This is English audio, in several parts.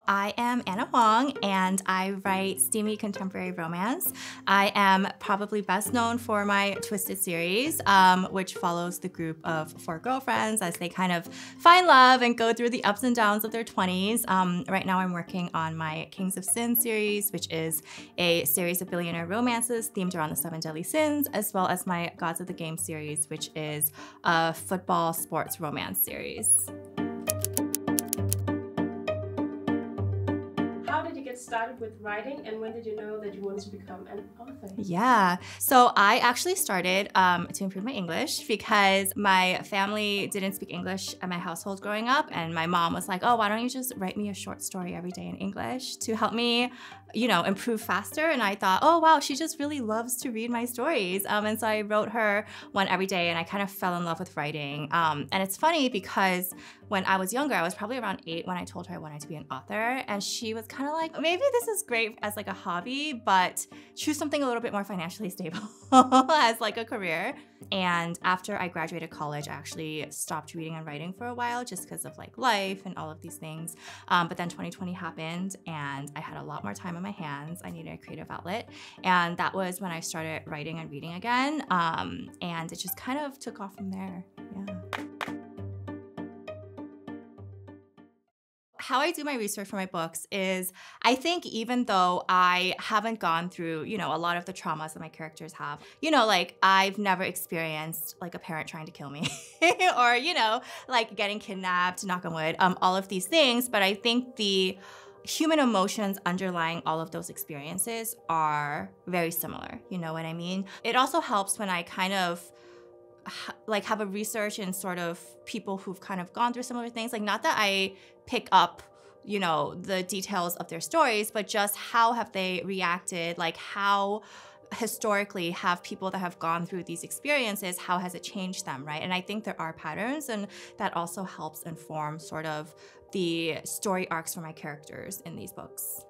I am Ana Huang, and I write steamy contemporary romance. I am probably best known for my Twisted series, which follows the group of 4 girlfriends as they kind of find love and go through the ups and downs of their 20s. Right now I'm working on my Kings of Sin series, which is a series of billionaire romances themed around the 7 deadly sins, as well as my Gods of the Game series, which is a football sports romance series. How did you get started with writing, and when did you know that you wanted to become an author? Yeah, so I actually started to improve my English because my family didn't speak English at my household growing up, and my mom was like, oh, why don't you just write me a short story every day in English to help me, you know, improve faster? And I thought, oh wow, she just really loves to read my stories. And so I wrote her one every day, and I kind of fell in love with writing. And it's funny because when I was younger, I was probably around 8 when I told her I wanted to be an author, and she was kind of like, maybe this is great as like a hobby, but choose something a little bit more financially stable as like a career. And after I graduated college, I actually stopped reading and writing for a while just because of like life and all of these things. But then 2020 happened, and I had a lot more time on my hands. I needed a creative outlet, and that was when I started writing and reading again. And it just kind of took off from there. Yeah. How I do my research for my books is, I think even though I haven't gone through, you know, a lot of the traumas that my characters have, you know, like I've never experienced like a parent trying to kill me or, you know, like getting kidnapped, knock on wood, all of these things. But I think the human emotions underlying all of those experiences are very similar. You know what I mean? It also helps when I kind of like have a research in sort of people who've kind of gone through similar things. Like not that I pick up, you know, the details of their stories, but just how have they reacted? Like how historically have people that have gone through these experiences, how has it changed them, right? And I think there are patterns, and that also helps inform sort of the story arcs for my characters in these books.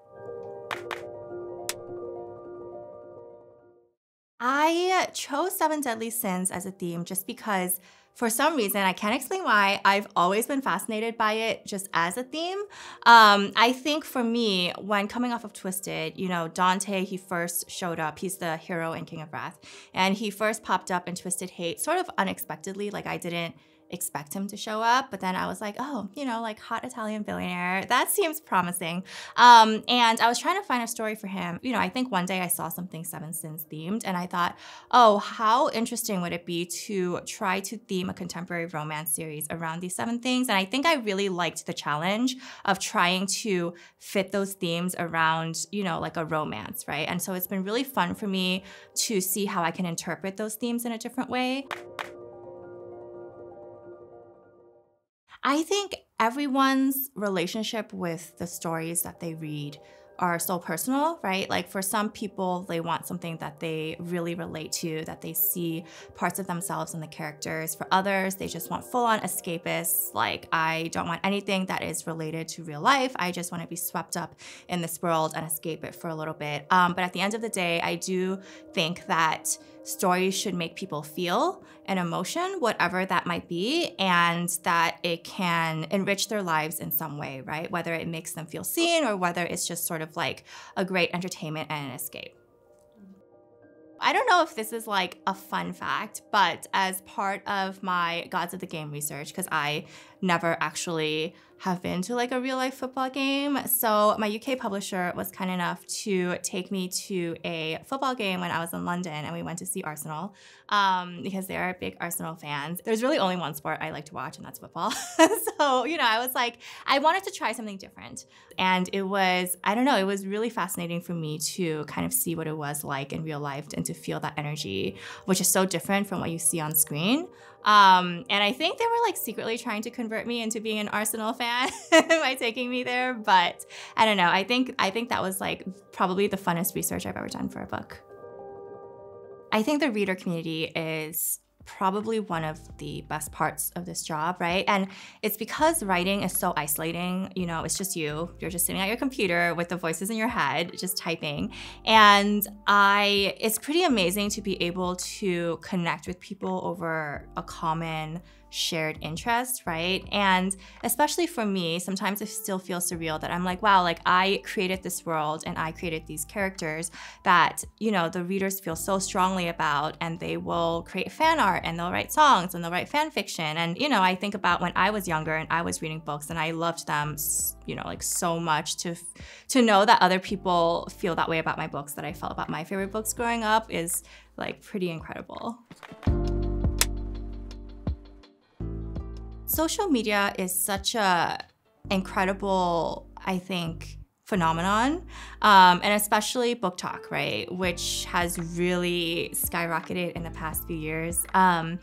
I chose 7 Deadly Sins as a theme just because for some reason, I can't explain why, I've always been fascinated by it just as a theme. I think for me, when coming off of Twisted, you know, Dante, he first showed up, he's the hero in King of Wrath, and he first popped up in Twisted Hate sort of unexpectedly, like I didn't expect him to show up, but then I was like, oh, you know, like hot Italian billionaire, that seems promising. And I was trying to find a story for him. You know, I think one day I saw something 7 Sins themed, and I thought, oh, how interesting would it be to try to theme a contemporary romance series around these 7 things? And I think I really liked the challenge of trying to fit those themes around, you know, like a romance, right? And so it's been really fun for me to see how I can interpret those themes in a different way. I think everyone's relationship with the stories that they read are so personal, right? Like for some people, they want something that they really relate to, that they see parts of themselves in the characters. For others, they just want full-on escapists. Like, I don't want anything that is related to real life. I just want to be swept up in this world and escape it for a little bit. But at the end of the day, I do think that stories should make people feel an emotion, whatever that might be, and that it can enrich their lives in some way, right? Whether it makes them feel seen or whether it's just sort of like a great entertainment and an escape. I don't know if this is like a fun fact, but as part of my Gods of the Game research, because I never actually have been to like a real life football game, so my UK publisher was kind enough to take me to a football game when I was in London, and we went to see Arsenal because they are big Arsenal fans. There's really only one sport I like to watch, and that's football. So, you know, I was like, I wanted to try something different. And it was, I don't know, it was really fascinating for me to kind of see what it was like in real life and to feel that energy, which is so different from what you see on screen. And I think they were like secretly trying to convert me into being an Arsenal fan by taking me there, but I don't know. I think that was like probably the funnest research I've ever done for a book. I think the reader community is probably one of the best parts of this job, right? And it's because writing is so isolating. You know, it's just you. You're just sitting at your computer with the voices in your head, just typing. And it's pretty amazing to be able to connect with people over a common shared interest, right? And especially for me, sometimes it still feels surreal that I'm like, wow, like I created this world and I created these characters that, you know, the readers feel so strongly about, and they will create fan art and they'll write songs and they'll write fan fiction. And, you know, I think about when I was younger and I was reading books and I loved them, you know, like so much. To know that other people feel that way about my books that I felt about my favorite books growing up is like pretty incredible. Social media is such a incredible, I think, phenomenon, and especially BookTok, right, which has really skyrocketed in the past few years. And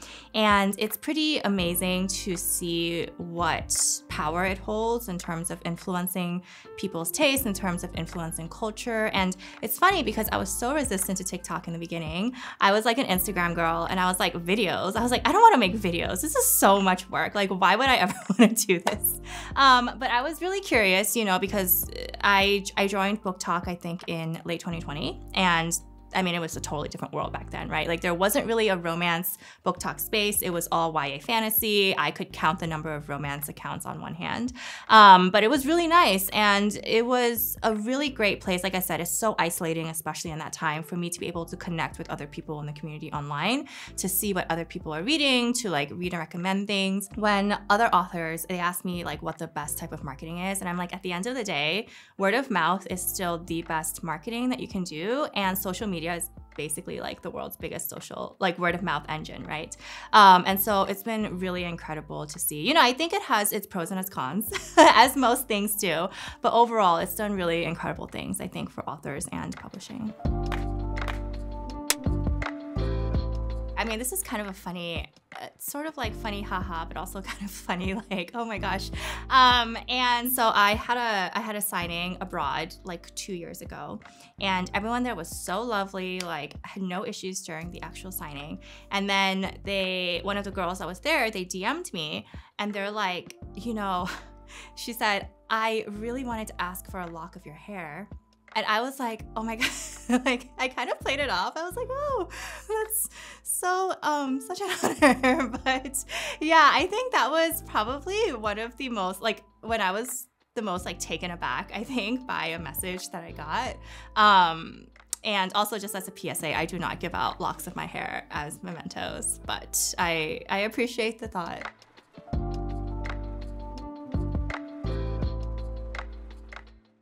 it's pretty amazing to see what power it holds in terms of influencing people's tastes, in terms of influencing culture. And it's funny because I was so resistant to TikTok in the beginning. I was like an Instagram girl, and I was like, videos. I was like, I don't want to make videos. This is so much work. Like, why would I ever want to do this? But I was really curious, you know, because I joined BookTok, I think, in late 2020, and I mean, it was a totally different world back then, right? Like there wasn't really a romance BookTok space. It was all YA fantasy. I could count the number of romance accounts on one hand. But it was really nice, and it was a really great place. Like I said, it's so isolating, especially in that time, for me to be able to connect with other people in the community online, to see what other people are reading, to like read and recommend things. When other authors, they ask me like what the best type of marketing is, and I'm like, at the end of the day, word of mouth is still the best marketing that you can do, and social media is basically like the world's biggest social, like word of mouth engine, right? And so it's been really incredible to see. You know, I think it has its pros and its cons, as most things do, but overall it's done really incredible things, I think, for authors and publishing. I mean, this is kind of a funny, sort of like funny haha, but also kind of funny like, oh my gosh. And so I had a signing abroad like 2 years ago, and everyone there was so lovely, like I had no issues during the actual signing. And then one of the girls that was there, they DM'd me, and they're like, you know, she said, I really wanted to ask for a lock of your hair. And I was like, oh my God, like I kind of played it off. I was like, oh, that's so, such an honor. But yeah, I think that was probably one of the most, like when I was the most like taken aback, I think, by a message that I got. And also just as a PSA, I do not give out locks of my hair as mementos, but I appreciate the thought.